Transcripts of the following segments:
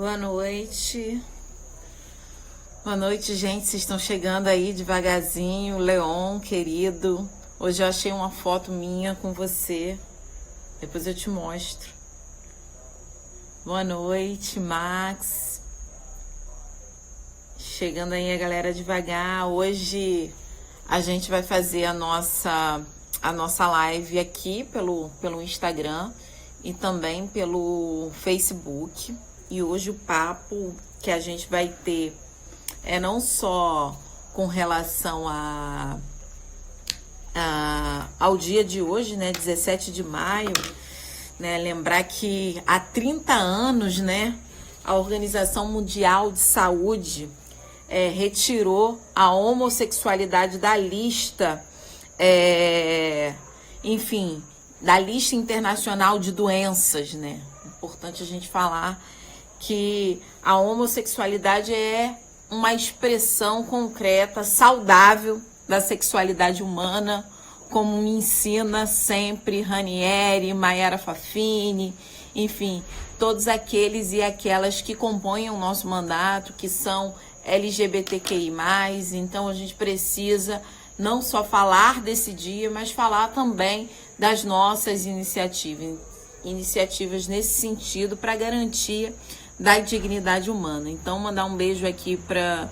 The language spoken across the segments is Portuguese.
Boa noite. Boa noite, gente. Vocês estão chegando aí devagarzinho. Leon, querido. Hoje eu achei uma foto minha com você. Depois eu te mostro. Boa noite, Max. Chegando aí a galera devagar. Hoje a gente vai fazer a nossa live aqui pelo Instagram e também pelo Facebook. E hoje o papo que a gente vai ter é não só com relação ao dia de hoje, né, 17 de maio, né, lembrar que há 30 anos, né, a Organização Mundial de Saúde retirou a homossexualidade da lista, da lista internacional de doenças, né? Importante a gente falar que a homossexualidade é uma expressão concreta, saudável da sexualidade humana, como me ensina sempre Ranieri, Mayara Fafini, enfim, todos aqueles e aquelas que compõem o nosso mandato, que são LGBTQI+, então a gente precisa não só falar desse dia, mas falar também das nossas iniciativas nesse sentido para garantia da dignidade humana. Então, mandar um beijo aqui para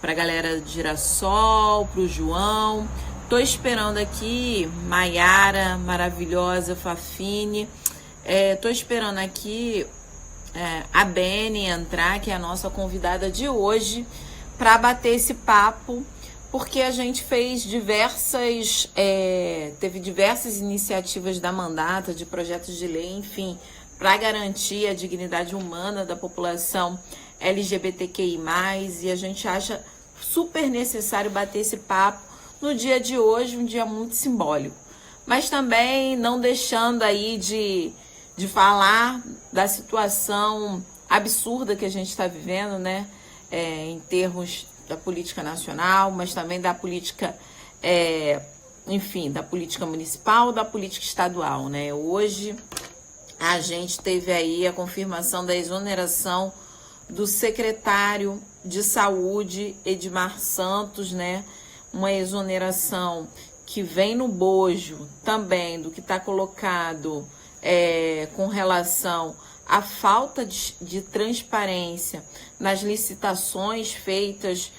a galera de Girassol, para o João. Tô esperando aqui Mayara, maravilhosa, Fafine. Tô esperando aqui a Beni entrar, que é a nossa convidada de hoje, para bater esse papo, porque a gente fez teve diversas iniciativas da mandata, de projetos de lei, enfim, para garantir a dignidade humana da população LGBTQI+, e a gente acha super necessário bater esse papo no dia de hoje, um dia muito simbólico. Mas também não deixando aí de falar da situação absurda que a gente está vivendo, né? Em termos da política nacional, mas também da política, da política municipal, da política estadual, né? Hoje a gente teve aí a confirmação da exoneração do secretário de Saúde, Edmar Santos, né? Uma exoneração que vem no bojo também do que está colocado com relação à falta de transparência nas licitações feitas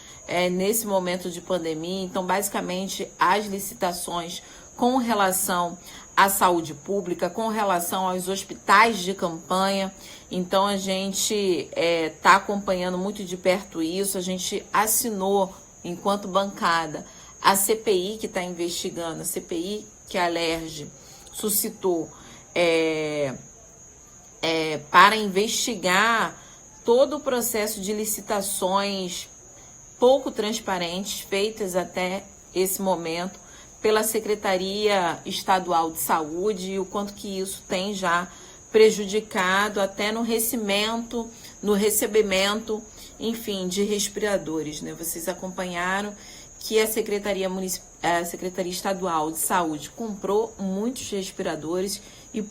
nesse momento de pandemia. Então, basicamente, as licitações com relação à saúde pública, com relação aos hospitais de campanha. Então, a gente está acompanhando muito de perto isso. A gente assinou, enquanto bancada, a CPI que está investigando, a CPI que a Alerj suscitou para investigar todo o processo de licitações pouco transparentes feitas até esse momento pela Secretaria Estadual de Saúde, e o quanto que isso tem já prejudicado até no recebimento, enfim, de respiradores, né? Vocês acompanharam que a Secretaria Estadual de Saúde comprou muitos respiradores e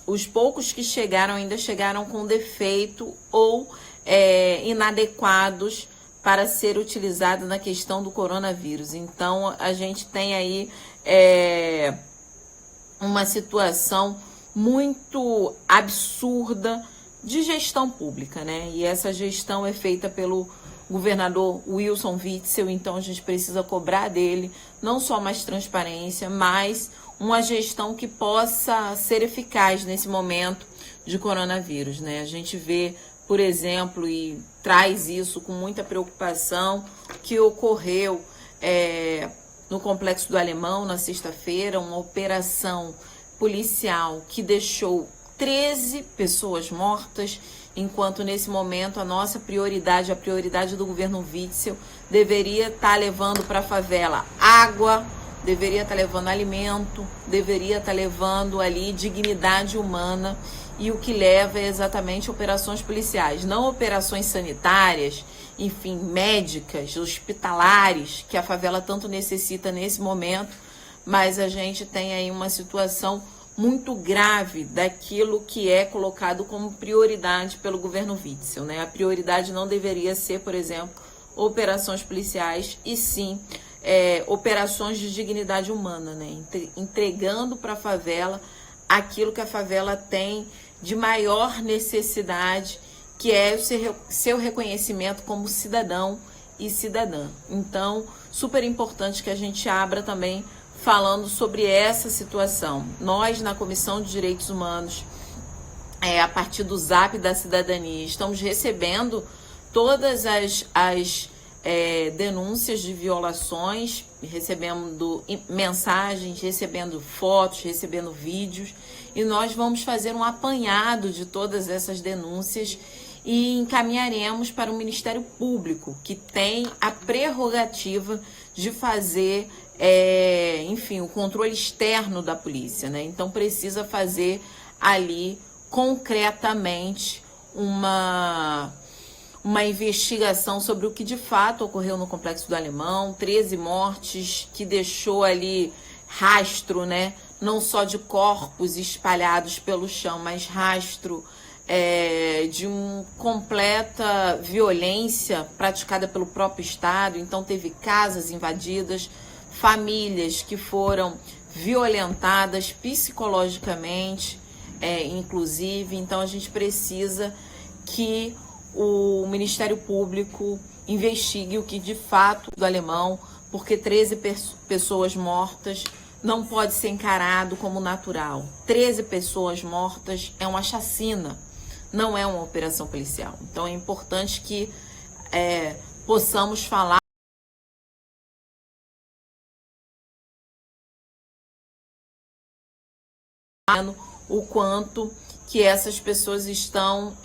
os poucos que chegaram ainda chegaram com defeito ou inadequados para ser utilizado na questão do coronavírus. Então, a gente tem aí uma situação muito absurda de gestão pública, né? E essa gestão é feita pelo governador Wilson Witzel, então a gente precisa cobrar dele não só mais transparência, mas uma gestão que possa ser eficaz nesse momento de coronavírus, né? A gente vê, por exemplo, e traz isso com muita preocupação, que ocorreu no Complexo do Alemão, na sexta-feira, uma operação policial que deixou 13 pessoas mortas, enquanto nesse momento a nossa prioridade, a prioridade do governo Witzel, deveria estar levando para a favela água, deveria estar levando alimento, deveria estar levando ali dignidade humana, e o que leva é exatamente operações policiais, não operações sanitárias, enfim, médicas, hospitalares, que a favela tanto necessita nesse momento, mas a gente tem aí uma situação muito grave daquilo que é colocado como prioridade pelo governo Witzel, né? A prioridade não deveria ser, por exemplo, operações policiais, e sim operações de dignidade humana, né? Entregando para a favela aquilo que a favela tem de maior necessidade, que é o seu reconhecimento como cidadão e cidadã. Então, super importante que a gente abra também falando sobre essa situação. Nós, na Comissão de Direitos Humanos, a partir do Zap da Cidadania, estamos recebendo todas as denúncias de violações, recebendo mensagens, recebendo fotos, recebendo vídeos, e nós vamos fazer um apanhado de todas essas denúncias e encaminharemos para o Ministério Público, que tem a prerrogativa de fazer, enfim, o controle externo da polícia, né? Então precisa fazer ali concretamente uma investigação sobre o que de fato ocorreu no Complexo do Alemão, 13 mortes, que deixou ali rastro, né? Não só de corpos espalhados pelo chão, mas rastro de uma completa violência praticada pelo próprio Estado. Então teve casas invadidas, famílias que foram violentadas psicologicamente, inclusive. Então a gente precisa que o Ministério Público investigue o que de fato do Alemão, porque 13 pessoas mortas não pode ser encarado como natural. 13 pessoas mortas é uma chacina, não é uma operação policial. Então é importante que possamos falar o quanto que essas pessoas estão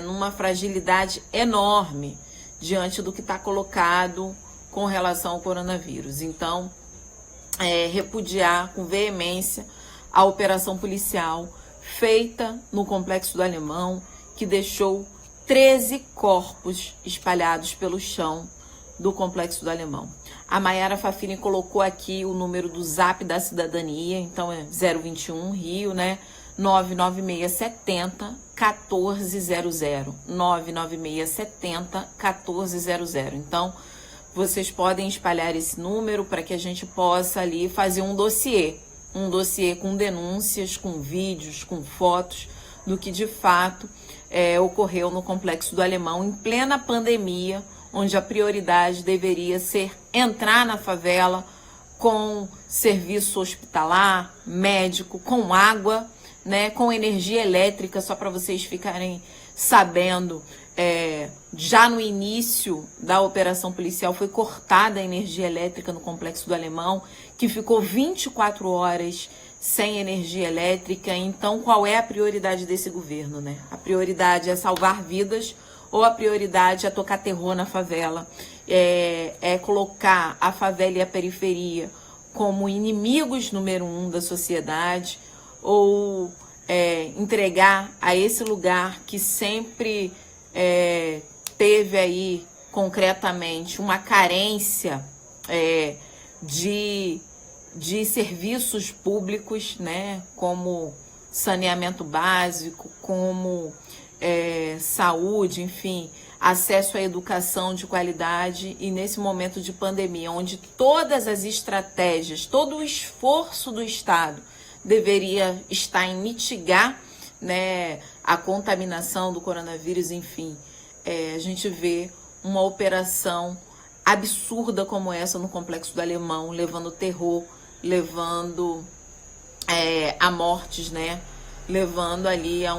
numa fragilidade enorme diante do que está colocado com relação ao coronavírus. Então, repudiar com veemência a operação policial feita no Complexo do Alemão, que deixou 13 corpos espalhados pelo chão do Complexo do Alemão. A Mayara Fafini colocou aqui o número do Zap da Cidadania, então é 021 Rio, né? 99670 1400, 99670 1400. Então, vocês podem espalhar esse número para que a gente possa ali fazer um dossiê com denúncias, com vídeos, com fotos do que de fato ocorreu no Complexo do Alemão em plena pandemia, onde a prioridade deveria ser entrar na favela com serviço hospitalar, médico, com água, né, com energia elétrica. Só para vocês ficarem sabendo, já no início da operação policial foi cortada a energia elétrica no Complexo do Alemão, que ficou 24 horas sem energia elétrica. Então, qual é a prioridade desse governo, né? A prioridade é salvar vidas ou a prioridade é tocar terror na favela? É colocar a favela e a periferia como inimigos número 1 da sociedade, ou entregar a esse lugar que sempre teve aí concretamente uma carência de serviços públicos, né, como saneamento básico, como saúde, enfim, acesso à educação de qualidade. E nesse momento de pandemia, onde todas as estratégias, todo o esforço do Estado deveria estar em mitigar, né, a contaminação do coronavírus, enfim, a gente vê uma operação absurda como essa no Complexo do Alemão, levando terror, levando a mortes, né, levando ali a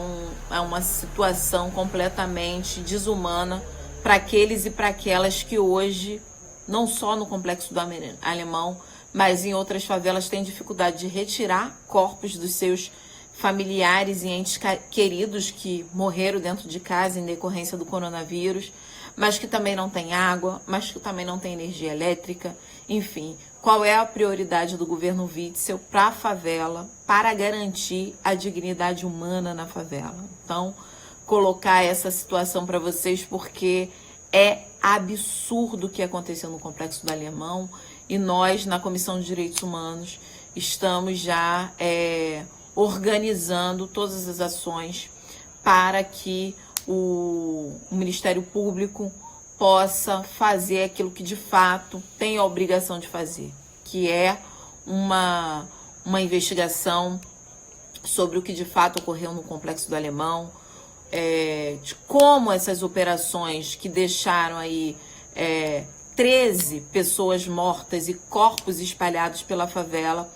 uma situação completamente desumana para aqueles e para aquelas que hoje, não só no Complexo do Alemão, mas em outras favelas, têm dificuldade de retirar corpos dos seus familiares e entes queridos que morreram dentro de casa em decorrência do coronavírus, mas que também não tem água, mas que também não tem energia elétrica. Enfim, qual é a prioridade do governo Witzel para a favela, para garantir a dignidade humana na favela? Então, colocar essa situação para vocês, porque é absurdo o que aconteceu no Complexo do Alemão, e nós, na Comissão de Direitos Humanos, estamos já organizando todas as ações para que o Ministério Público possa fazer aquilo que de fato tem a obrigação de fazer, que é uma investigação sobre o que de fato ocorreu no Complexo do Alemão, de como essas operações que deixaram aí 13 pessoas mortas e corpos espalhados pela favela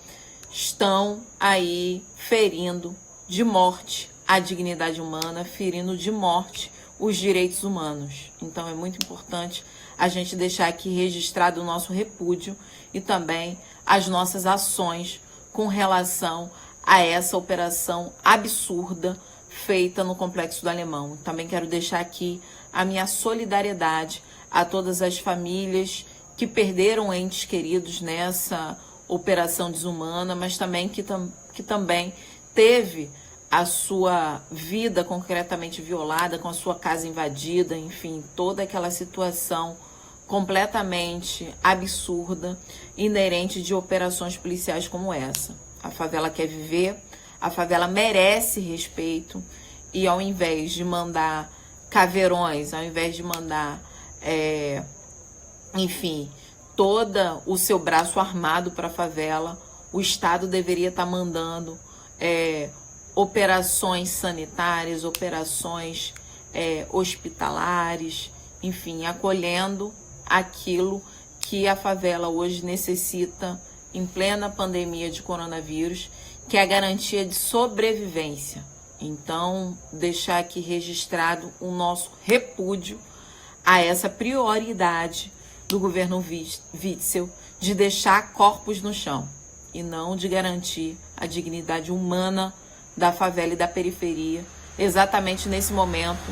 estão aí ferindo de morte a dignidade humana, ferindo de morte os direitos humanos. Então é muito importante a gente deixar aqui registrado o nosso repúdio e também as nossas ações com relação a essa operação absurda feita no Complexo do Alemão. Também quero deixar aqui a minha solidariedade a todas as famílias que perderam entes queridos nessa operação desumana, mas também que também teve a sua vida concretamente violada, com a sua casa invadida, enfim, toda aquela situação completamente absurda, inerente de operações policiais como essa. A favela quer viver, a favela merece respeito, e ao invés de mandar caveirões, ao invés de mandar, enfim, todo o seu braço armado para a favela, o Estado deveria estar mandando operações sanitárias, operações hospitalares, enfim, acolhendo aquilo que a favela hoje necessita em plena pandemia de coronavírus, que é a garantia de sobrevivência. Então, deixar aqui registrado o nosso repúdio a essa prioridade do governo Witzel de deixar corpos no chão e não de garantir a dignidade humana da favela e da periferia, exatamente nesse momento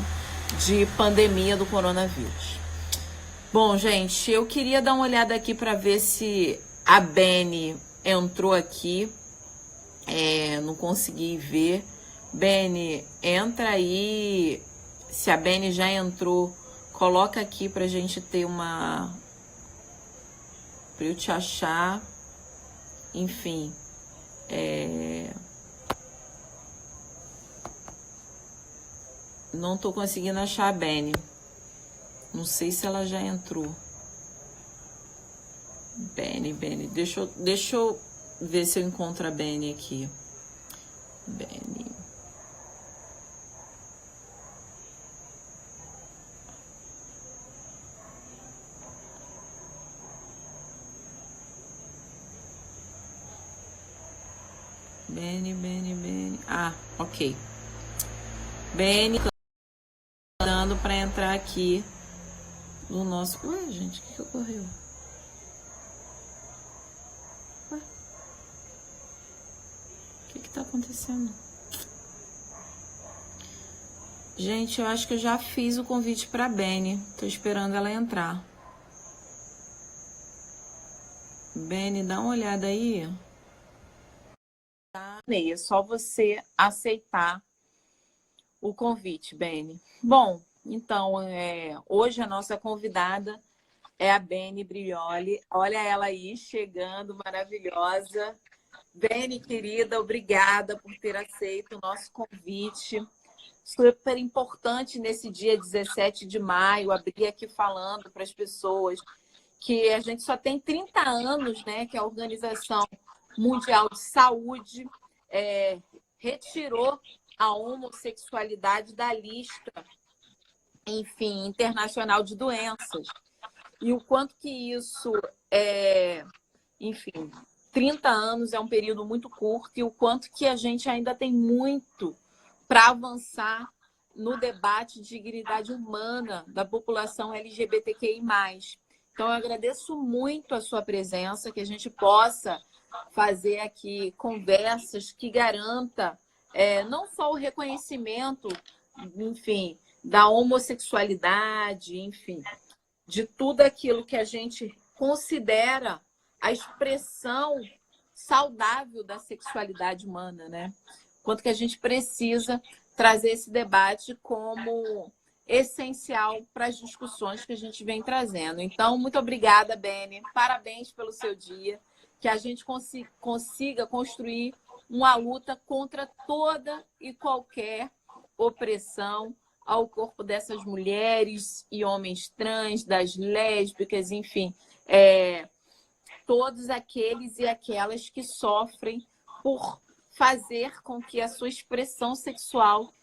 de pandemia do coronavírus. Bom, gente, eu queria dar uma olhada aqui para ver se a Beni entrou aqui. Não consegui ver. Beni, entra aí. Se a Beni já entrou, coloca aqui pra gente ter pra eu te achar. Enfim. Não tô conseguindo achar a Beni. Não sei se ela já entrou. Beni. Deixa eu ver se eu encontro a Beni aqui. Beni. Beni. Ah, ok. Beni, dando para entrar aqui no nosso... Ué, gente, o que ocorreu? Ué? O que tá acontecendo? Gente, eu acho que eu já fiz o convite para Beni. Tô esperando ela entrar. Beni, dá uma olhada aí. É só você aceitar o convite, Beni. Bom, então, hoje a nossa convidada é a Beni Brioli. Olha ela aí, chegando, maravilhosa. Beni, querida, obrigada por ter aceito o nosso convite. Super importante nesse dia 17 de maio, abrir aqui falando para as pessoas que a gente só tem 30 anos, né, que a Organização Mundial de Saúde retirou a homossexualidade da lista, enfim, internacional de doenças. E o quanto que isso enfim, 30 anos é um período muito curto, e o quanto que a gente ainda tem muito para avançar no debate de dignidade humana da população LGBTQI+. Então, eu agradeço muito a sua presença, que a gente possa fazer aqui conversas que garanta não só o reconhecimento, enfim, da homossexualidade, enfim, de tudo aquilo que a gente considera a expressão saudável da sexualidade humana, né? Quanto que a gente precisa trazer esse debate como essencial para as discussões que a gente vem trazendo. Então, muito obrigada, Beni. Parabéns pelo seu dia. Que a gente consiga construir uma luta contra toda e qualquer opressão ao corpo dessas mulheres e homens trans, das lésbicas, enfim, todos aqueles e aquelas que sofrem por fazer com que a sua expressão sexual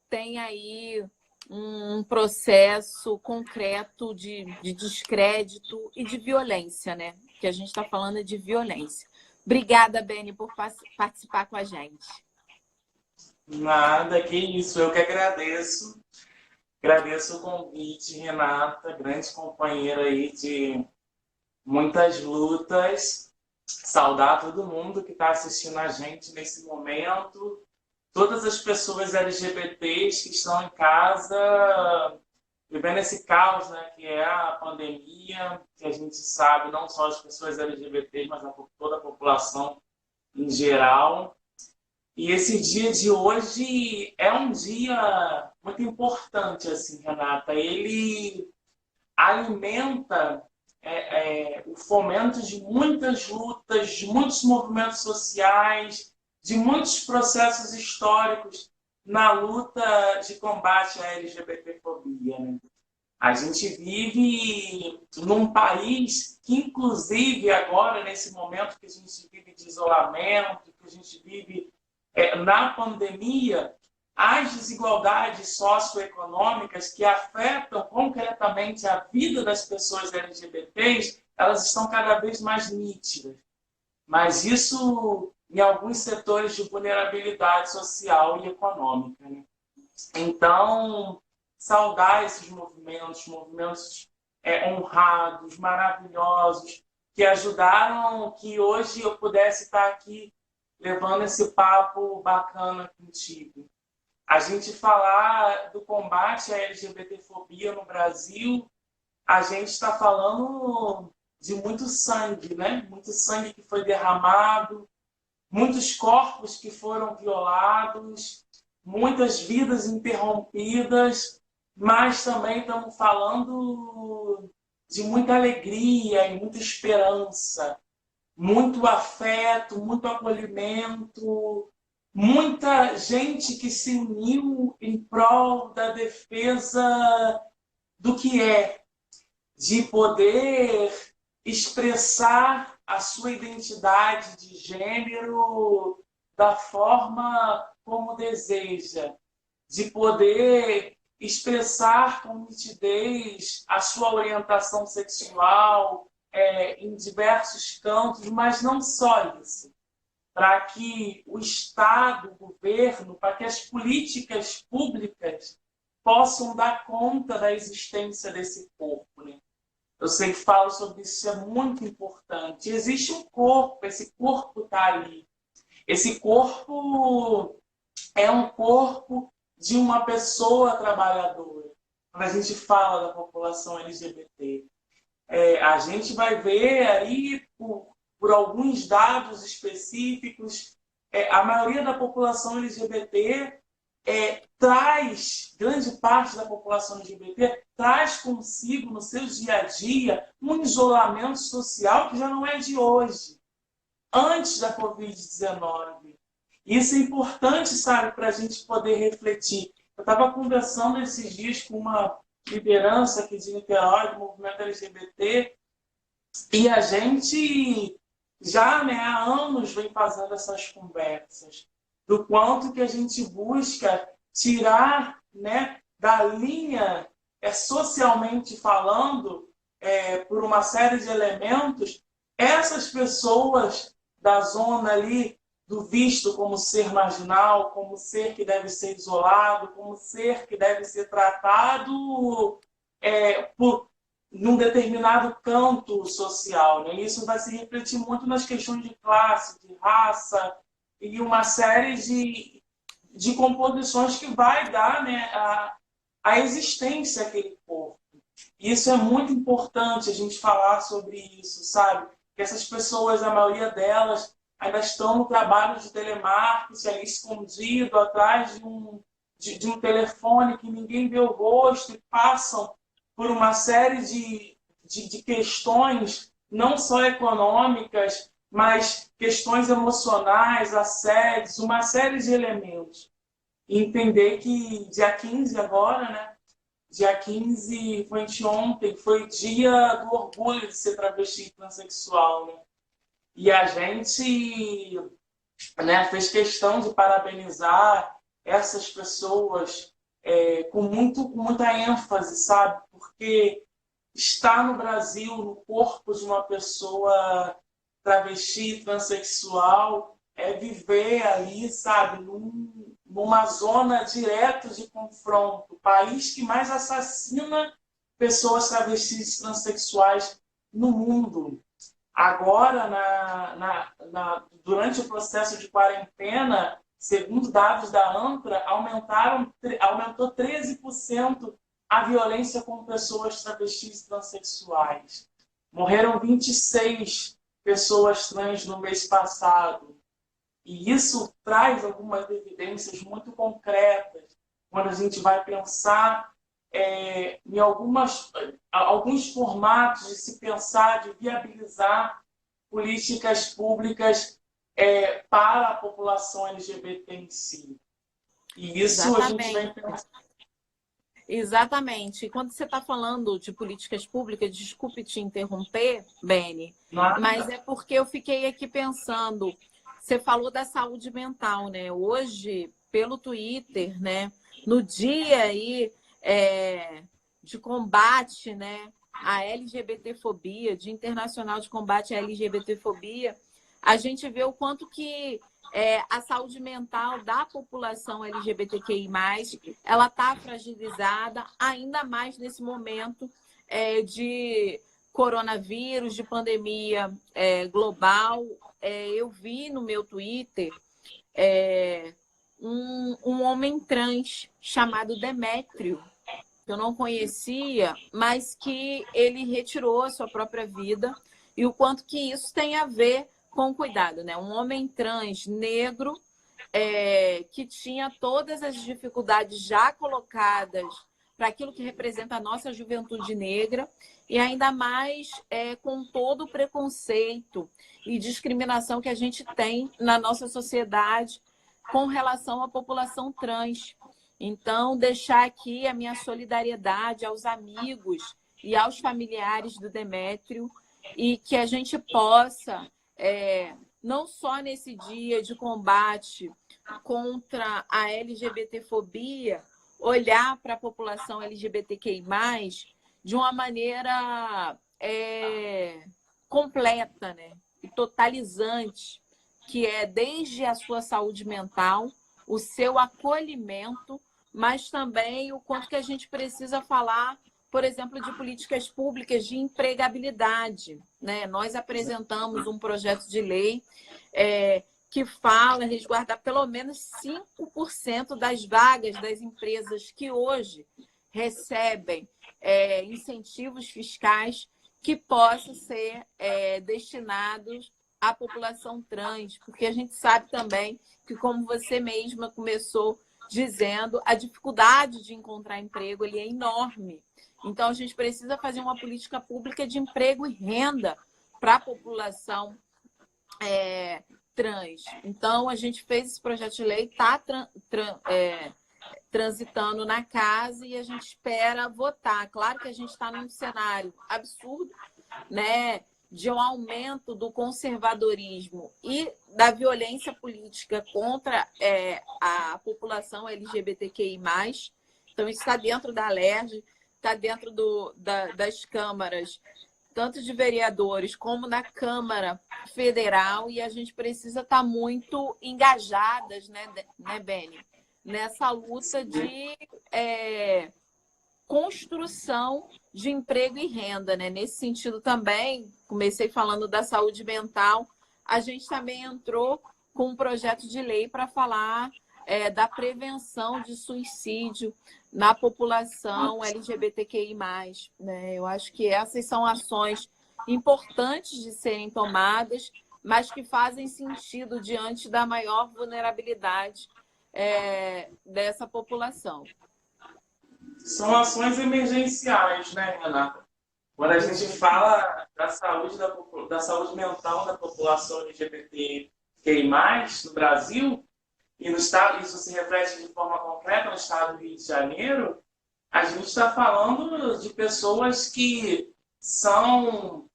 tenha aí um processo concreto de descrédito e de violência, né? Que a gente está falando de violência. Obrigada, Beni, por participar com a gente. Nada, que isso, eu que agradeço. Agradeço o convite, Renata, grande companheira aí de muitas lutas. Saudar todo mundo que está assistindo a gente nesse momento. Todas as pessoas LGBTs que estão em casa, vivendo esse caos, né, que é a pandemia, que a gente sabe, não só as pessoas LGBTs, mas toda a população em geral. E esse dia de hoje é um dia muito importante, assim, Renata. Ele alimenta o fomento de muitas lutas, de muitos movimentos sociais, de muitos processos históricos na luta de combate à LGBTfobia, né? A gente vive num país que, inclusive, agora, nesse momento que a gente vive de isolamento, que a gente vive na pandemia, as desigualdades socioeconômicas que afetam concretamente a vida das pessoas LGBTs, elas estão cada vez mais nítidas. Mas isso em alguns setores de vulnerabilidade social e econômica, né? Então, saudar esses movimentos honrados, maravilhosos, que ajudaram que hoje eu pudesse estar aqui levando esse papo bacana contigo. A gente falar do combate à LGBTfobia no Brasil, a gente está falando de muito sangue, né? Muito sangue que foi derramado, muitos corpos que foram violados, muitas vidas interrompidas, mas também estamos falando de muita alegria e muita esperança, muito afeto, muito acolhimento, muita gente que se uniu em prol da defesa do que é, de poder expressar a sua identidade de gênero da forma como deseja, de poder expressar com nitidez a sua orientação sexual em diversos campos, mas não só isso. Para que o Estado, o governo, para que as políticas públicas possam dar conta da existência desse corpo, né? Eu sempre falo sobre isso, isso é muito importante. Existe um corpo, esse corpo está ali. Esse corpo é um corpo de uma pessoa trabalhadora. Quando a gente fala da população LGBT, a gente vai ver aí, por alguns dados específicos, a maioria da população LGBT grande parte da população LGBT traz consigo no seu dia a dia um isolamento social que já não é de hoje, antes da Covid-19. Isso é importante, sabe, para a gente poder refletir. Eu estava conversando esses dias com uma liderança aqui de Niterói, do movimento LGBT, e a gente já, né, há anos vem fazendo essas conversas do quanto que a gente busca tirar, né, da linha, socialmente falando, por uma série de elementos, essas pessoas da zona ali do visto como ser marginal, como ser que deve ser isolado, como ser que deve ser tratado num determinado canto social, né? Isso vai se refletir muito nas questões de classe, de raça e uma série de composições que vai dar, né, a existência àquele corpo. E isso é muito importante a gente falar sobre isso, sabe? Que essas pessoas, a maioria delas, ainda estão no trabalho de telemarketing, ali escondido, atrás de um telefone que ninguém vê o rosto, e passam por uma série de questões, não só econômicas, mas questões emocionais, assédios, uma série de elementos. E entender que dia 15 agora, né? Dia 15 foi anteontem, foi dia do orgulho de ser travesti e transexual, né? E a gente, né, fez questão de parabenizar essas pessoas com muita ênfase, sabe? Porque estar no Brasil, no corpo de uma pessoa travesti, transexual, é viver ali, sabe, numa zona direta de confronto. O país que mais assassina pessoas travestis e transexuais no mundo. Agora, durante o processo de quarentena, segundo dados da ANTRA, aumentou 13% a violência com pessoas travestis e transexuais. Morreram 26 pessoas trans no mês passado. E isso traz algumas evidências muito concretas quando a gente vai pensar em alguns formatos de se pensar, de viabilizar políticas públicas para a população LGBT em si. E isso a gente vem pensando. Exatamente. Quando você está falando de políticas públicas, desculpe te interromper, Beni, mas é porque eu fiquei aqui pensando. Você falou da saúde mental, né? Hoje, pelo Twitter, né? No dia aí de combate, né? À LGBTfobia, Dia Internacional de Combate à LGBTfobia, a gente vê o quanto que a saúde mental da população LGBTQI+, ela está fragilizada, ainda mais nesse momento de coronavírus, de pandemia global. Eu vi no meu Twitter um homem trans chamado Demétrio, que eu não conhecia, mas que ele retirou a sua própria vida, e o quanto que isso tem a ver com cuidado, né? Um homem trans negro que tinha todas as dificuldades já colocadas para aquilo que representa a nossa juventude negra, e ainda mais com todo o preconceito e discriminação que a gente tem na nossa sociedade com relação à população trans. Então, deixar aqui a minha solidariedade aos amigos e aos familiares do Demétrio, e que a gente possa, não só nesse dia de combate contra a LGBTfobia, olhar para a população LGBTQI+, de uma maneira completa, né? E totalizante, que é desde a sua saúde mental, o seu acolhimento, mas também o quanto que a gente precisa falar, por exemplo, de políticas públicas de empregabilidade, né? Nós apresentamos um projeto de lei que fala em resguardar pelo menos 5% das vagas das empresas que hoje recebem incentivos fiscais que possam ser destinados à população trans, porque a gente sabe também que, como você mesma começou dizendo, a dificuldade de encontrar emprego ele é enorme. Então, a gente precisa fazer uma política pública de emprego e renda para a população trans. Então, a gente fez esse projeto de lei, está transitando na casa, e a gente espera votar. Claro que a gente está num cenário absurdo, né, de um aumento do conservadorismo e da violência política contra a população LGBTQI+. Então, isso está dentro da LERJ, está dentro das câmaras, tanto de vereadores como na Câmara Federal, e a gente precisa estar muito engajadas, né, Beni, nessa luta de construção de emprego e renda, né? Nesse sentido também, comecei falando da saúde mental, a gente também entrou com um projeto de lei para falar da prevenção de suicídio na população LGBTQI+. Né? Eu acho que essas são ações importantes de serem tomadas, mas que fazem sentido diante da maior vulnerabilidade dessa população. São ações emergenciais, né, Renata? Quando a gente fala da saúde mental da população LGBTQI+, no Brasil, e no estado, isso se reflete de forma concreta no estado do Rio de Janeiro, a gente está falando de pessoas que são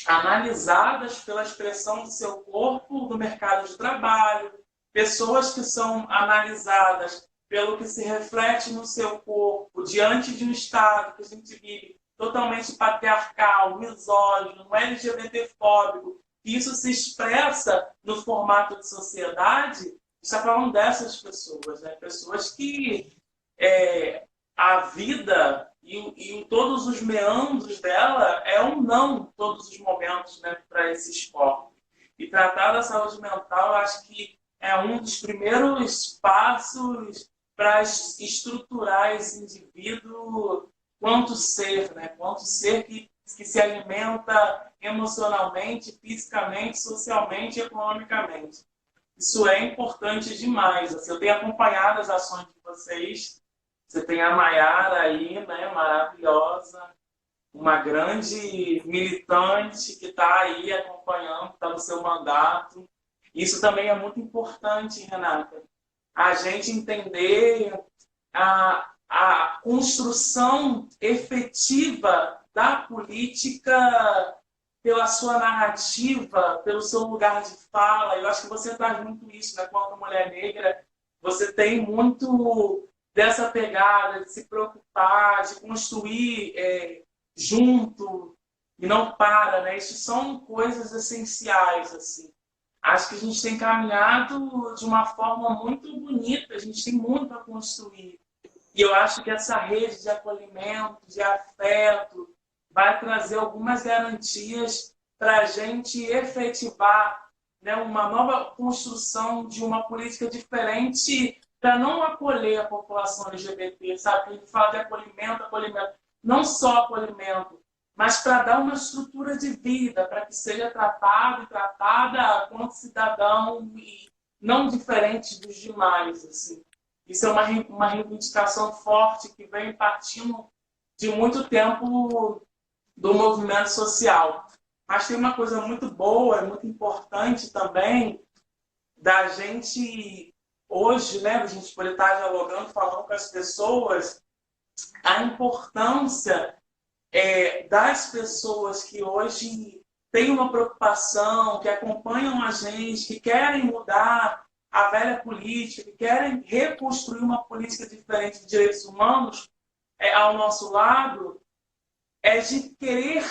analisadas pela expressão do seu corpo no mercado de trabalho, pessoas que são analisadas pelo que se reflete no seu corpo diante de um estado que a gente vive totalmente patriarcal, misógino, LGBTfóbico, e isso se expressa no formato de sociedade. Está falando dessas pessoas, né? Pessoas que a vida e todos os meandros dela é um não todos os momentos, né, para esses corpos. E tratar da saúde mental, eu acho que é um dos primeiros passos para estruturar esse indivíduo quanto ser, né? Quanto ser que se alimenta emocionalmente, fisicamente, socialmente e economicamente. Isso é importante demais. Assim, eu tenho acompanhado as ações de vocês. Você tem a Maiara aí, né, maravilhosa, uma grande militante que está aí acompanhando, está no seu mandato. Isso também é muito importante, Renata. A gente entender a construção efetiva da política pela sua narrativa, pelo seu lugar de fala. Eu acho que você traz muito isso, né? Quanto mulher negra, você tem muito dessa pegada de se preocupar, de construir junto e não para, né? Isso são coisas essenciais, assim. Acho que a gente tem caminhado de uma forma muito bonita, a gente tem muito a construir. E eu acho que essa rede de acolhimento, de afeto, vai trazer algumas garantias para a gente efetivar, né, uma nova construção de uma política diferente para não acolher a população LGBT, sabe? A gente fala de acolhimento, acolhimento, não só acolhimento, mas para dar uma estrutura de vida, para que seja tratado e tratada quanto cidadão e não diferente dos demais, assim. Isso é uma reivindicação forte que vem partindo de muito tempo do movimento social. Mas tem uma coisa muito boa, muito importante também, da gente, hoje, né, a gente poder estar dialogando, falando com as pessoas, a importância das pessoas que hoje têm uma preocupação, que acompanham a gente, que querem mudar a velha política, que querem reconstruir uma política diferente de direitos humanos ao nosso lado, de querer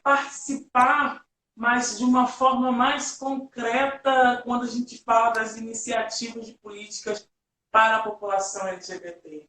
participar, mas de uma forma mais concreta quando a gente fala das iniciativas de políticas para a população LGBT.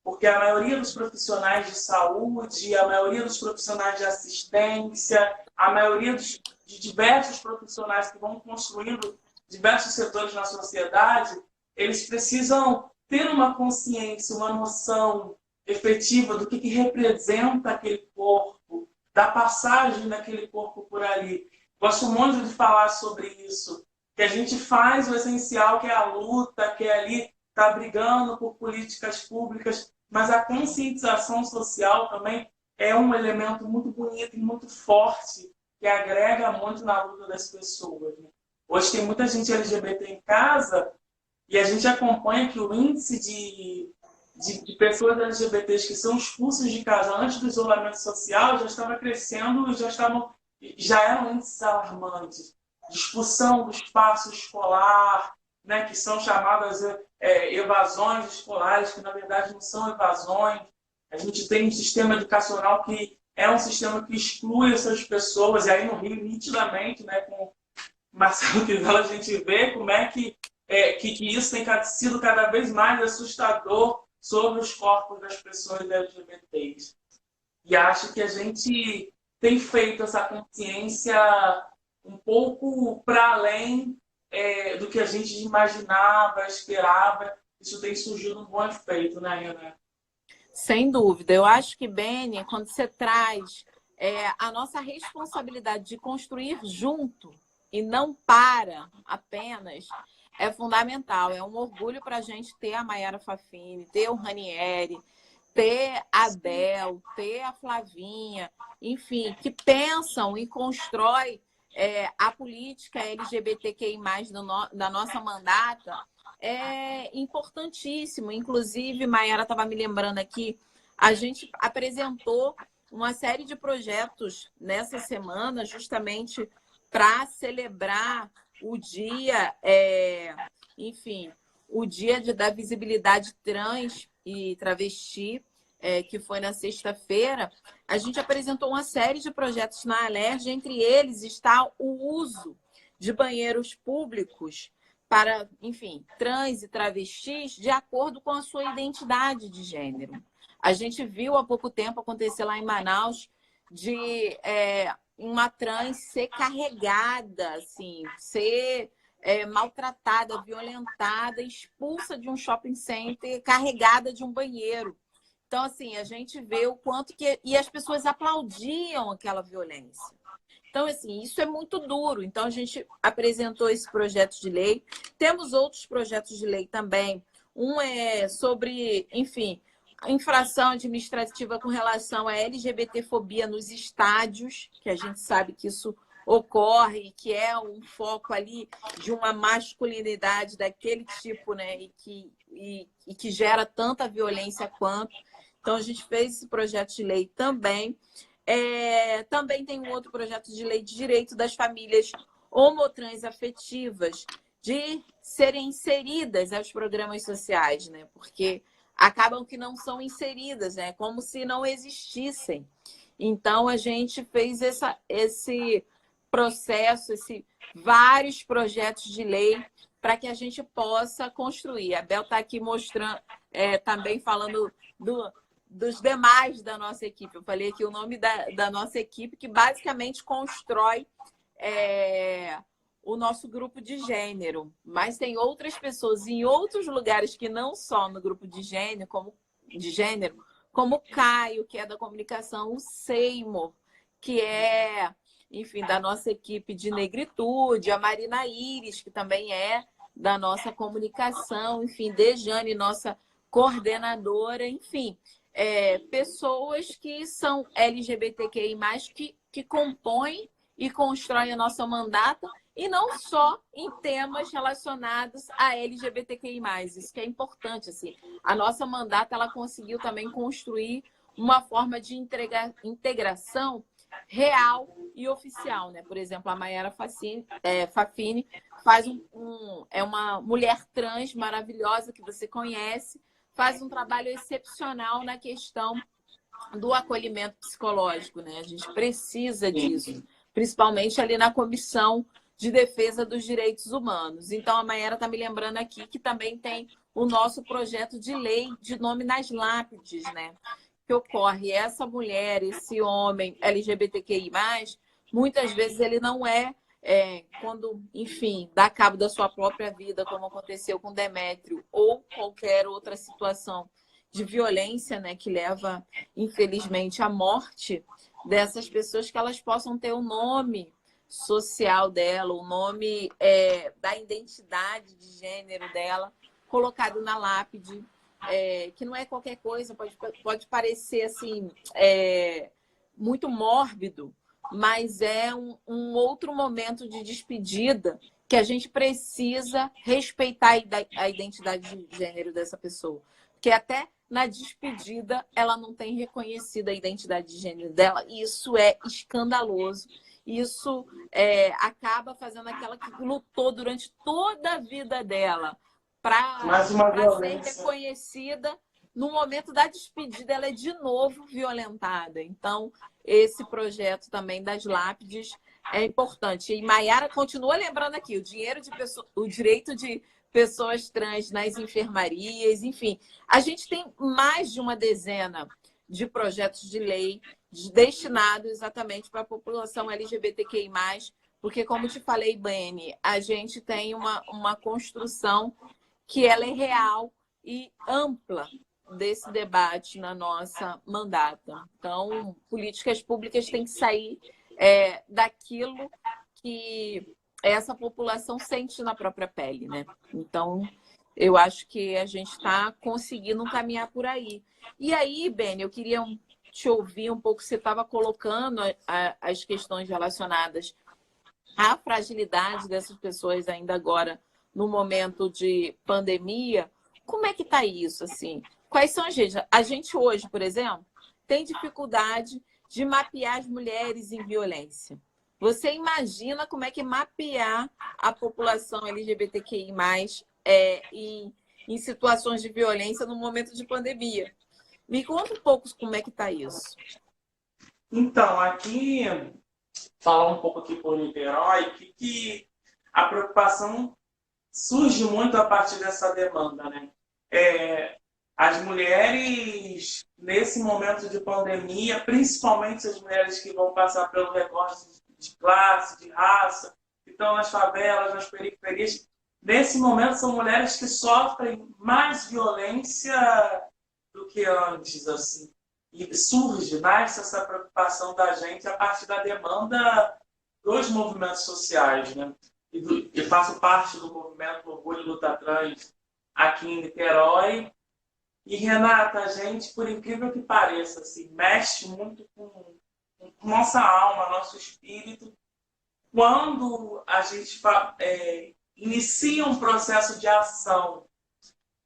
Porque a maioria dos profissionais de saúde, a maioria dos profissionais de assistência, a maioria de diversos profissionais que vão construindo diversos setores na sociedade, eles precisam ter uma consciência, uma noção efetiva do que representa aquele corpo, da passagem daquele corpo por ali. Gosto muito de falar sobre isso, que a gente faz o essencial, que é a luta, que é ali estar brigando por políticas públicas, mas a conscientização social também é um elemento muito bonito e muito forte, que agrega muito na luta das pessoas, né? Hoje tem muita gente LGBT em casa e a gente acompanha que o índice de pessoas LGBTs que são expulsas de casa antes do isolamento social já estava crescendo e já eram índices alarmantes. De expulsão do espaço escolar, né, que são chamadas evasões escolares, que na verdade não são evasões. A gente tem um sistema educacional que é um sistema que exclui essas pessoas, e aí no Rio, nitidamente, né, com Marcelo Quisela, a gente vê como é que isso tem sido cada vez mais assustador sobre os corpos das pessoas LGBTs. E acho que a gente tem feito essa consciência um pouco para além do que a gente imaginava, esperava. Isso tem surgido um bom efeito, né, Ana? Sem dúvida. Eu acho que, Beni, quando você traz a nossa responsabilidade de construir junto e não para apenas, é fundamental. É um orgulho para a gente ter a Maiara Fafini, ter o Ranieri, ter a Bel, ter a Flavinha, enfim, que pensam e constroem a política LGBTQI+, da nossa mandata, é importantíssimo. Inclusive, Mayara estava me lembrando aqui, a gente apresentou uma série de projetos nessa semana, justamente para celebrar o dia, enfim, o dia da visibilidade trans e travesti, que foi na sexta-feira. A gente apresentou uma série de projetos na Alerj, entre eles está o uso de banheiros públicos para, enfim, trans e travestis de acordo com a sua identidade de gênero. A gente viu há pouco tempo acontecer lá em Manaus de uma trans ser carregada, assim, ser maltratada, violentada, expulsa de um shopping center, carregada de um banheiro. Então, assim, a gente vê o quanto que... E as pessoas aplaudiam aquela violência. Então, assim, isso é muito duro. Então, a gente apresentou esse projeto de lei. Temos outros projetos de lei também. Um é sobre, enfim, infração administrativa com relação à LGBTfobia nos estádios, que a gente sabe que isso ocorre, que é um foco ali de uma masculinidade daquele tipo, né? E que gera tanta violência quanto. Então, a gente fez esse projeto de lei também. Também tem um outro projeto de lei de direito das famílias homotrans afetivas de serem inseridas aos programas sociais, né? Porque acabam que não são inseridas, né? Como se não existissem. Então, a gente fez esse processo, vários projetos de lei para que a gente possa construir. A Bel está aqui mostrando, também falando dos demais da nossa equipe. Eu falei aqui o nome da nossa equipe, que basicamente constrói o nosso grupo de gênero. Mas tem outras pessoas em outros lugares que não só no grupo de gênero, como o Caio, que é da comunicação, o Seymour, que é, enfim, da nossa equipe de negritude, a Marina Iris, que também é da nossa comunicação, enfim, Dejane, nossa coordenadora, enfim, pessoas que são LGBTQI+, que compõem e constroem a nossa mandata, e não só em temas relacionados a LGBTQI+. Isso que é importante, assim. A nossa mandata, ela conseguiu também construir uma forma de integração real e oficial, né? Por exemplo, a Mayara Fafini faz uma mulher trans maravilhosa que você conhece, faz um trabalho excepcional na questão do acolhimento psicológico, né? A gente precisa disso, principalmente ali na Comissão de Defesa dos Direitos Humanos. Então, a Mayara está me lembrando aqui que também tem o nosso projeto de lei de nome nas lápides, né? Que ocorre essa mulher, esse homem LGBTQI+, muitas vezes ele não quando, enfim, dá cabo da sua própria vida, como aconteceu com Demétrio, ou qualquer outra situação de violência, né, que leva, infelizmente, à morte dessas pessoas, que elas possam ter o nome social dela, o nome da identidade de gênero dela colocado na lápide, que não é qualquer coisa, pode parecer assim, muito mórbido, mas é um outro momento de despedida que a gente precisa respeitar a identidade de gênero dessa pessoa. Porque até na despedida ela não tem reconhecido a identidade de gênero dela, e isso é escandaloso. Isso acaba fazendo aquela que lutou durante toda a vida dela para ser reconhecida. No momento da despedida, ela é de novo violentada. Então, esse projeto também das lápides é importante. E Mayara continua lembrando aqui, o direito de pessoas trans nas enfermarias, enfim. A gente tem mais de uma dezena de projetos de lei destinados exatamente para a população LGBTQI+, porque, como te falei, Beni, a gente tem uma construção que ela é real e ampla desse debate na nossa mandata. Então, políticas públicas têm que sair daquilo que essa população sente na própria pele, né? Então, Eu acho que a gente está conseguindo caminhar por aí. E aí, Beni, eu queria te ouvir um pouco. Você estava colocando as questões relacionadas à fragilidade dessas pessoas ainda agora no momento de pandemia. Como é que está isso, assim? Quais são as gente? A gente hoje, por exemplo, tem dificuldade de mapear as mulheres em violência. Você imagina como é que mapear a população LGBTQI+, em situações de violência no momento de pandemia? Me conta um pouco como é que está isso. Então, aqui, falar um pouco aqui por Niterói, que a preocupação surge muito a partir dessa demanda, né? As mulheres, nesse momento de pandemia, principalmente as mulheres que vão passar pelo recorte de classe, de raça, que estão nas favelas, nas periferias, nesse momento são mulheres que sofrem mais violência do que antes, assim. E nasce essa preocupação da gente a partir da demanda dos movimentos sociais, né? E faço parte do movimento Orgulho Luta Trans aqui em Niterói. E, Renata, a gente, por incrível que pareça, assim, mexe muito com nossa alma, nosso espírito, quando a gente inicia um processo de ação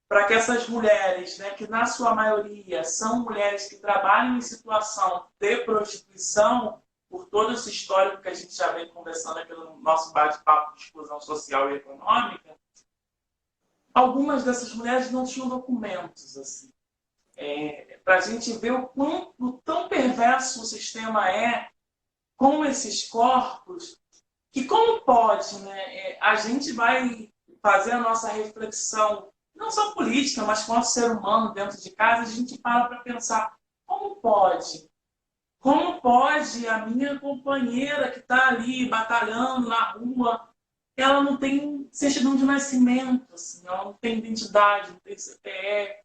para que essas mulheres, né, que na sua maioria são mulheres que trabalham em situação de prostituição, por todo esse histórico que a gente já vem conversando aqui no nosso bate-papo de exclusão social e econômica, algumas dessas mulheres não tinham documentos, assim. Para a gente ver o tão perverso o sistema é com esses corpos, que como pode, né, a gente vai fazer a nossa reflexão, não só política, mas quanto ser humano dentro de casa, a gente para pensar, como pode? Como pode a minha companheira que está ali batalhando na rua, ela não tem certidão de nascimento, assim, ela não tem identidade, não tem CPF,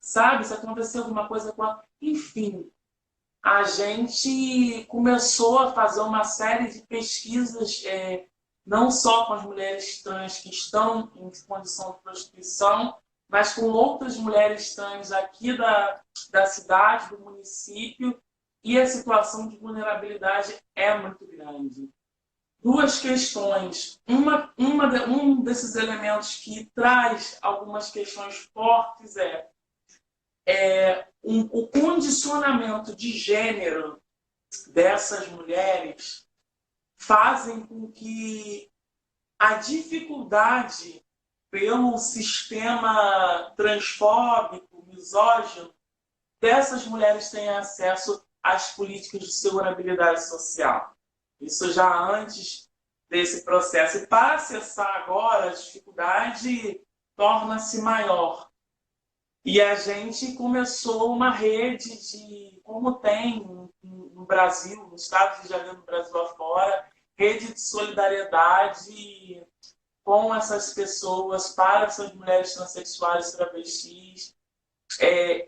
sabe? Se acontecer alguma coisa com ela. Enfim, a gente começou a fazer uma série de pesquisas, não só com as mulheres trans que estão em condição de prostituição, mas com outras mulheres trans aqui da cidade, do município, e a situação de vulnerabilidade é muito grande. Duas questões. Um desses elementos que traz algumas questões fortes o condicionamento de gênero dessas mulheres fazem com que a dificuldade pelo sistema transfóbico, misógino, dessas mulheres tenham acesso às políticas de segurabilidade social. Isso já antes desse processo. E para acessar agora, a dificuldade torna-se maior. E a gente começou uma rede de, como tem no Brasil, no estado de Janeiro, no Brasil afora, rede de solidariedade com essas pessoas, para essas mulheres transexuais, travestis,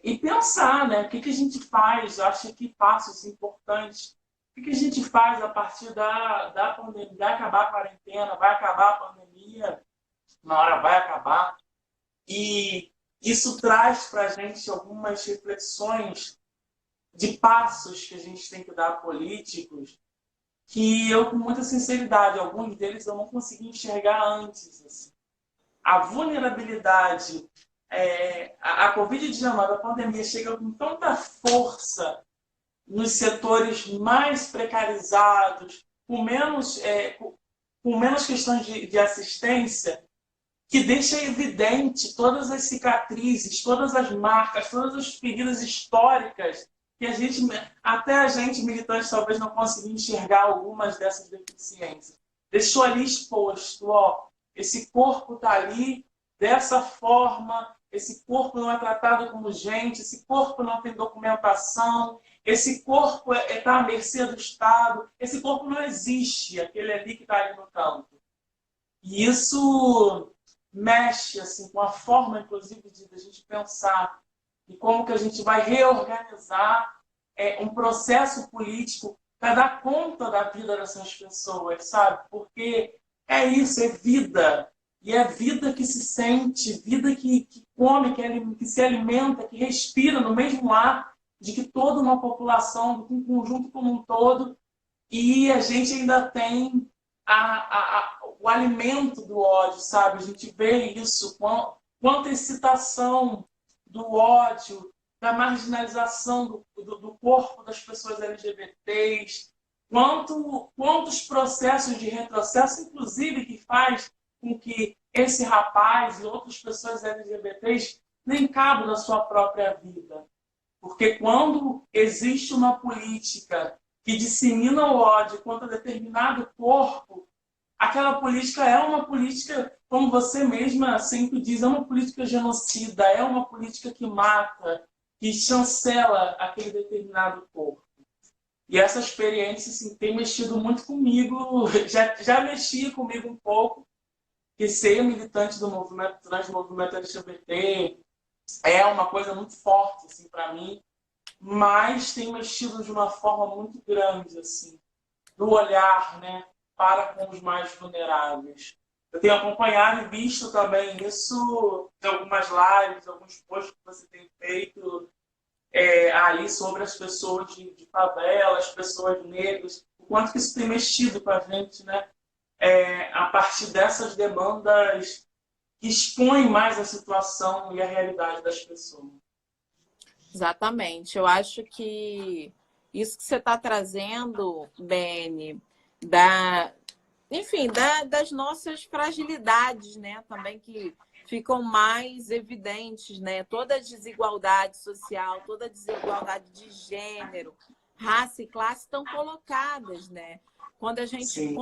e pensar, né, o que a gente faz, acho que passos importantes, o que a gente faz a partir da pandemia, vai acabar a quarentena, vai acabar a pandemia, uma hora vai acabar, e isso traz para a gente algumas reflexões de passos que a gente tem que dar políticos, que eu, com muita sinceridade, alguns deles eu não consegui enxergar antes. Assim. A vulnerabilidade, a Covid-19, a pandemia, chega com tanta força nos setores mais precarizados, com menos questões de assistência, que deixa evidente todas as cicatrizes, todas as marcas, todas as feridas históricas que até a gente militante talvez não consiga enxergar algumas dessas deficiências. Deixou ali exposto, esse corpo está ali dessa forma, esse corpo não é tratado como gente, esse corpo não tem documentação, esse corpo está à mercê do Estado, esse corpo não existe, aquele ali que está ali no campo. E isso mexe assim, com a forma, inclusive, de a gente pensar e como que a gente vai reorganizar um processo político para dar conta da vida dessas pessoas, sabe? Porque é isso, é vida. E é vida que se sente, vida que come, que se alimenta, que respira no mesmo ar de que toda uma população, um conjunto como um todo, e a gente ainda tem o alimento do ódio, sabe? A gente vê isso, quanta excitação do ódio, da marginalização do corpo das pessoas LGBTs, quantos processos de retrocesso, inclusive, que faz com que esse rapaz e outras pessoas LGBTs nem cabam na sua própria vida. Porque quando existe uma política que dissemina o ódio contra determinado corpo, aquela política é uma política, como você mesma sempre diz, é uma política genocida, é uma política que mata, que chancela aquele determinado corpo. E essa experiência assim, tem mexido muito comigo, já mexia comigo um pouco, que ser militante do movimento trans, do movimento LGBT, é uma coisa muito forte assim, para mim, mas tem mexido de uma forma muito grande, assim, do olhar, né, para com os mais vulneráveis. Eu tenho acompanhado e visto também isso em algumas lives, alguns posts que você tem feito aí sobre as pessoas de favela, as pessoas negras, o quanto que isso tem mexido com a gente, né, a partir dessas demandas que expõem mais a situação e a realidade das pessoas. Exatamente. Eu acho que isso que você está trazendo, Beni, da, enfim, das nossas fragilidades, né? Também que ficam mais evidentes, né? Toda a desigualdade social, toda a desigualdade de gênero, raça e classe estão colocadas, né? Quando a gente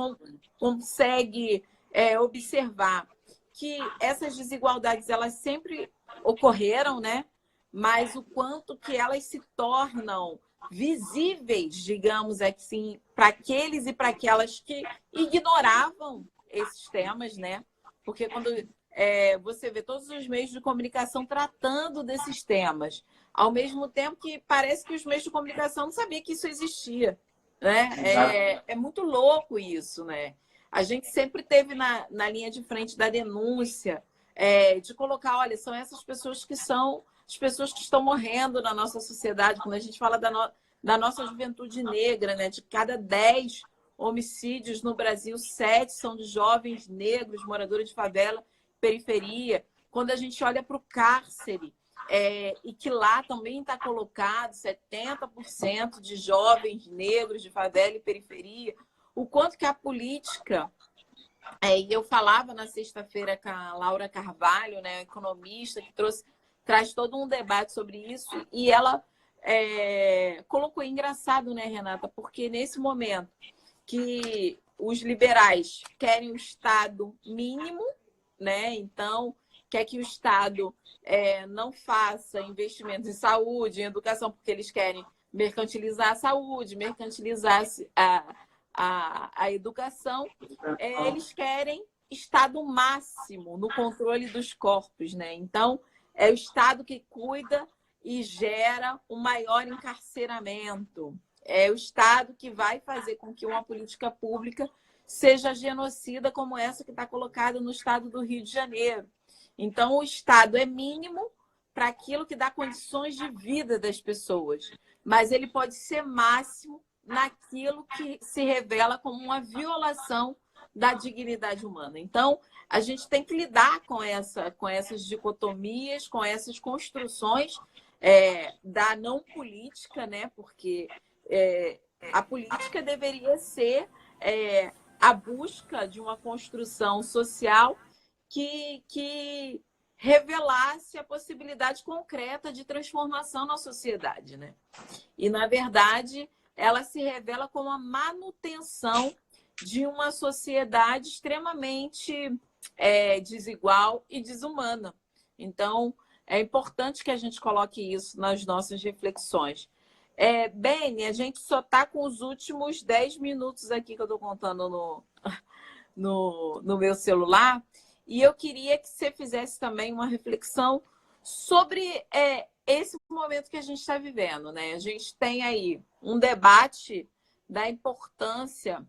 consegue observar que essas desigualdades elas sempre ocorreram, né? Mas o quanto que elas se tornam visíveis, digamos assim, para aqueles e para aquelas que ignoravam esses temas, né? Porque quando você vê todos os meios de comunicação tratando desses temas, ao mesmo tempo que parece que os meios de comunicação não sabiam que isso existia, né? É muito louco isso, né? A gente sempre teve na linha de frente da denúncia, de colocar, olha, são essas pessoas que são as pessoas que estão morrendo na nossa sociedade. Quando a gente fala da nossa juventude negra, né? De cada 10 homicídios no Brasil, 7 são de jovens negros, moradores de favela, periferia. Quando a gente olha para o cárcere, e que lá também está colocado 70% de jovens negros de favela e periferia, o quanto que a política... E eu falava na sexta-feira com a Laura Carvalho, né, economista, que traz todo um debate sobre isso, e ela colocou engraçado, né, Renata? Porque nesse momento que os liberais querem o Estado mínimo, né? Então, quer que o Estado não faça investimentos em saúde, em educação, porque eles querem mercantilizar a saúde, mercantilizar a educação, eles querem Estado máximo no controle dos corpos, né? Então, é o Estado que cuida e gera um maior encarceramento. É o Estado que vai fazer com que uma política pública seja genocida como essa que está colocada no Estado do Rio de Janeiro. Então, o Estado é mínimo para aquilo que dá condições de vida das pessoas, mas ele pode ser máximo naquilo que se revela como uma violação da dignidade humana. Então, a gente tem que lidar com essas dicotomias, com essas construções da não política, né? Porque a política deveria ser a busca de uma construção social que revelasse a possibilidade concreta de transformação na sociedade, né? E, na verdade, ela se revela como a manutenção de uma sociedade extremamente desigual e desumana. Então, é importante que a gente coloque isso nas nossas reflexões. Beni, a gente só está com os últimos 10 minutos aqui que eu estou contando no meu celular, e eu queria que você fizesse também uma reflexão sobre esse momento que a gente está vivendo, né? A gente tem aí um debate da importância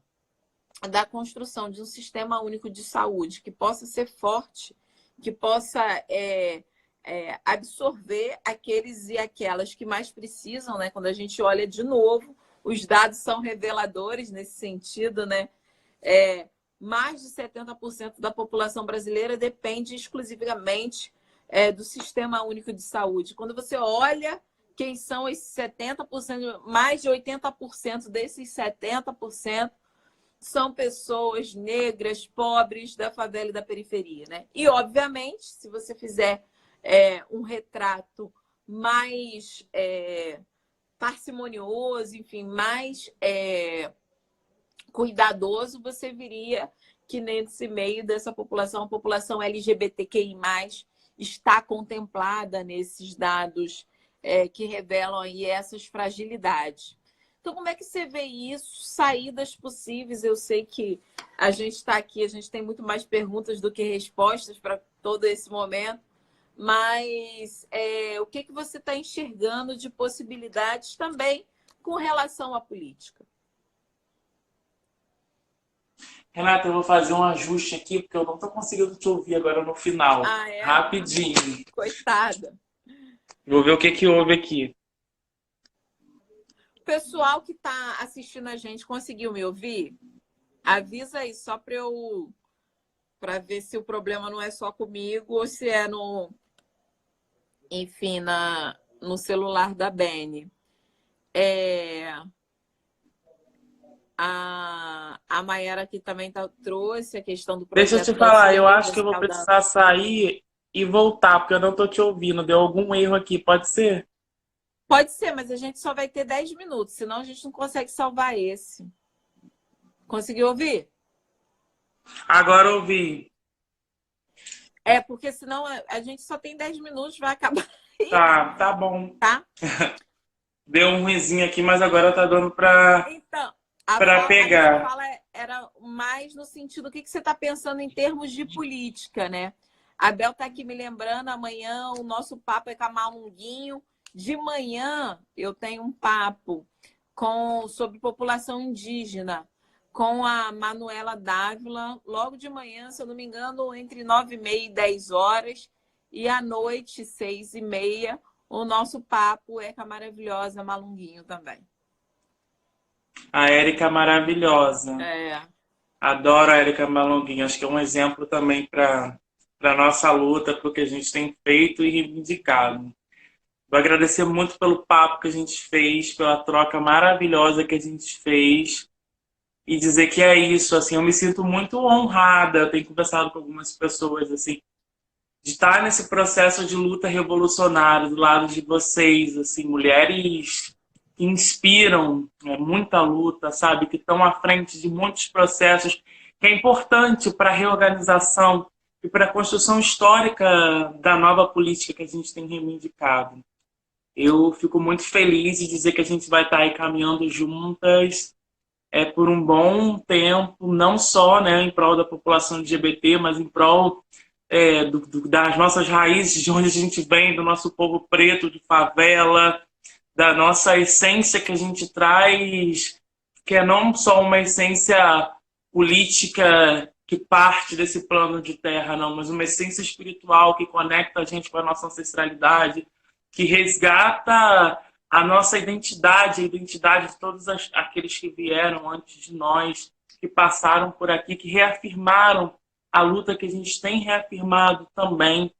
da construção de um sistema único de saúde que possa ser forte, que possa absorver aqueles e aquelas que mais precisam, né? Quando a gente olha de novo, os dados são reveladores nesse sentido, né? Mais de 70% da população brasileira depende exclusivamente do Sistema Único de Saúde. Quando você olha quem são esses 70%, mais de 80% desses 70% são pessoas negras, pobres, da favela e da periferia, né? E, obviamente, se você fizer um retrato mais parcimonioso, enfim, mais cuidadoso, você viria que nesse meio dessa população, a população LGBTQI+, está contemplada nesses dados que revelam aí essas fragilidades. Então, como é que você vê isso? Saídas possíveis? Eu sei que a gente está aqui, a gente tem muito mais perguntas do que respostas para todo esse momento, mas o que você está enxergando de possibilidades também com relação à política? Renata, eu vou fazer um ajuste aqui, porque eu não estou conseguindo te ouvir agora no final. Ah, é? Rapidinho. Coitada. Vou ver o que houve aqui. O pessoal que está assistindo a gente conseguiu me ouvir? Avisa aí, só para ver se o problema não é só comigo ou se é enfim, no celular da Beni. A Mayara aqui também trouxe a questão do projeto. Deixa eu te falar, eu acho que eu vou precisar sair e voltar, porque eu não estou te ouvindo. Deu algum erro aqui, pode ser? Pode ser, mas a gente só vai ter 10 minutos, senão a gente não consegue salvar esse. Conseguiu ouvir? Agora ouvi. Porque senão a gente só tem 10 minutos, vai acabar. Tá bom. Tá? Deu um ruizinho aqui, mas agora tá dando para então, pegar. A fala era mais no sentido, o que você está pensando em termos de política, né? A Bel está aqui me lembrando, amanhã o nosso papo é com a Malunguinho. De manhã eu tenho um papo sobre população indígena com a Manuela Dávila, logo de manhã, se eu não me engano, entre 9h30 e 10 horas. E à noite, 6h30, o nosso papo é com a maravilhosa Malunguinho também. A Érica maravilhosa. Adoro a Érica Malunguinho. Acho que é um exemplo também para a nossa luta, para o que a gente tem feito e reivindicado. Vou agradecer muito pelo papo que a gente fez, pela troca maravilhosa que a gente fez. E dizer que é isso, assim, eu me sinto muito honrada. Eu tenho conversado com algumas pessoas, assim, de estar nesse processo de luta revolucionária do lado de vocês, assim, mulheres que inspiram muita luta, sabe? Que estão à frente de muitos processos, que é importante para a reorganização e para a construção histórica da nova política que a gente tem reivindicado. Eu fico muito feliz de dizer que a gente vai estar aí caminhando juntas por um bom tempo, não só, né, em prol da população LGBT, mas em prol das nossas raízes, de onde a gente vem, do nosso povo preto, de favela, da nossa essência que a gente traz, que é não só uma essência política que parte desse plano de terra, não, mas uma essência espiritual que conecta a gente com a nossa ancestralidade, que resgata a nossa identidade, a identidade de todos aqueles que vieram antes de nós, que passaram por aqui, que reafirmaram a luta que a gente tem reafirmado também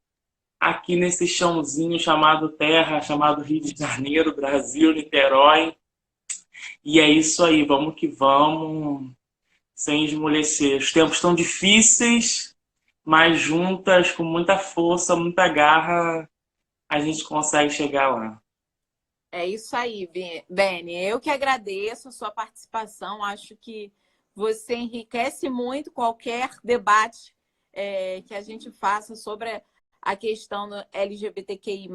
aqui nesse chãozinho chamado Terra, chamado Rio de Janeiro, Brasil, Niterói. E é isso aí, vamos que vamos, sem esmorecer. Os tempos estão difíceis, mas juntas, com muita força, muita garra, a gente consegue chegar lá. É isso aí, Beni. Eu que agradeço a sua participação. Acho que você enriquece muito qualquer debate que a gente faça sobre a questão do LGBTQI+.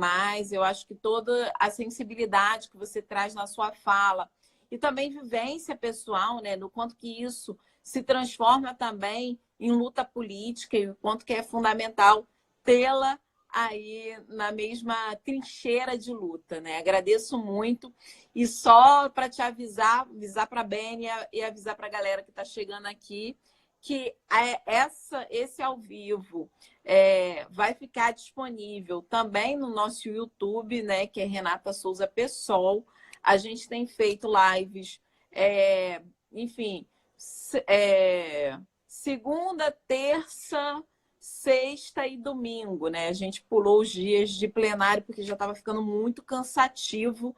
Eu acho que toda a sensibilidade que você traz na sua fala e também vivência pessoal, né, no quanto que isso se transforma também em luta política e o quanto que é fundamental tê-la aí na mesma trincheira de luta, né? Agradeço muito. E só para te avisar para a Beni e avisar para a galera que está chegando aqui, que esse ao vivo vai ficar disponível também no nosso YouTube, né? Que é Renata Souza Pessoal. A gente tem feito lives, enfim, segunda, terça, sexta e domingo, né? A gente pulou os dias de plenário porque já estava ficando muito cansativo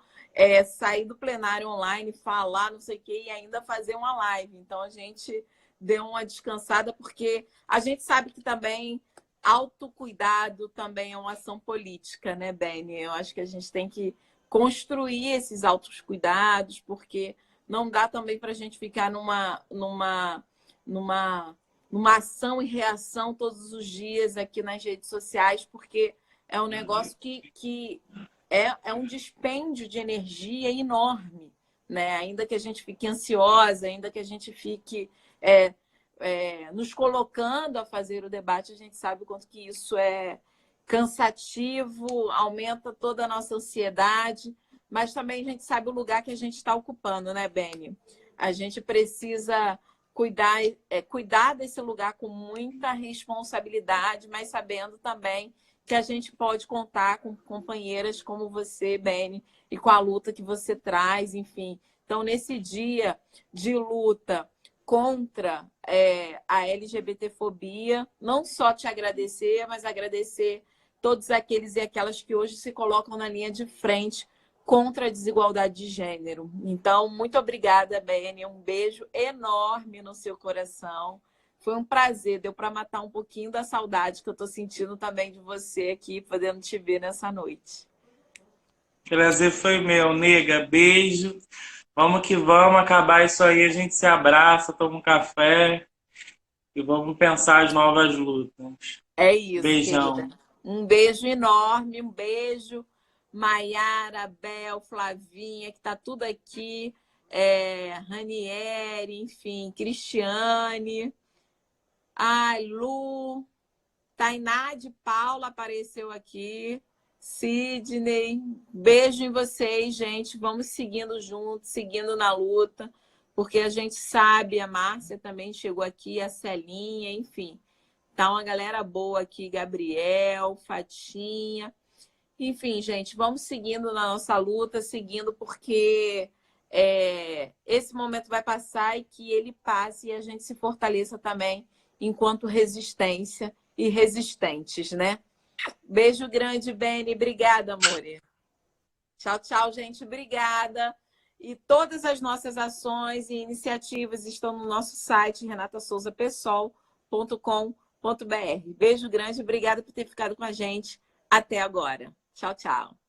sair do plenário online, falar, não sei o quê, e ainda fazer uma live. Então a gente deu uma descansada porque a gente sabe que também autocuidado também é uma ação política, né, Beni? Eu acho que a gente tem que construir esses autocuidados, porque não dá também para a gente ficar numa ação e reação todos os dias aqui nas redes sociais, porque é um negócio que é um dispêndio de energia enorme, né? Ainda que a gente fique ansiosa, ainda que a gente fique nos colocando a fazer o debate, a gente sabe o quanto que isso é cansativo, aumenta toda a nossa ansiedade, mas também a gente sabe o lugar que a gente está ocupando, né, Beni? A gente precisa cuidar desse lugar com muita responsabilidade, mas sabendo também que a gente pode contar com companheiras como você, Beni, e com a luta que você traz, enfim. Então, nesse dia de luta contra a LGBTfobia, não só te agradecer, mas agradecer todos aqueles e aquelas que hoje se colocam na linha de frente contra a desigualdade de gênero. Então, muito obrigada, Beni. Um beijo enorme no seu coração. Foi um prazer, deu para matar um pouquinho da saudade que eu estou sentindo também de você aqui, podendo te ver nessa noite. Prazer foi meu, nega. Beijo. Vamos que vamos acabar isso aí. A gente se abraça, toma um café e vamos pensar as novas lutas. É isso, Beijão. querida. Um beijo enorme, um beijo. Maiara, Bel, Flavinha, que está tudo aqui. Ranieri, enfim, Cristiane. Ai, Lu. Tainá de Paula apareceu aqui. Sidney. Beijo em vocês, gente. Vamos seguindo juntos, seguindo na luta. Porque a gente sabe, a Márcia também chegou aqui, a Celinha, enfim. Tá uma galera boa aqui, Gabriel, Fatinha. Enfim, gente, vamos seguindo na nossa luta, seguindo porque esse momento vai passar e que ele passe e a gente se fortaleça também enquanto resistência e resistentes, né? Beijo grande, Beni. Obrigada, amore. Tchau, tchau, gente. Obrigada. E todas as nossas ações e iniciativas estão no nosso site, renatasouzapersol.com.br. Beijo grande, obrigada por ter ficado com a gente até agora. Tchau, tchau.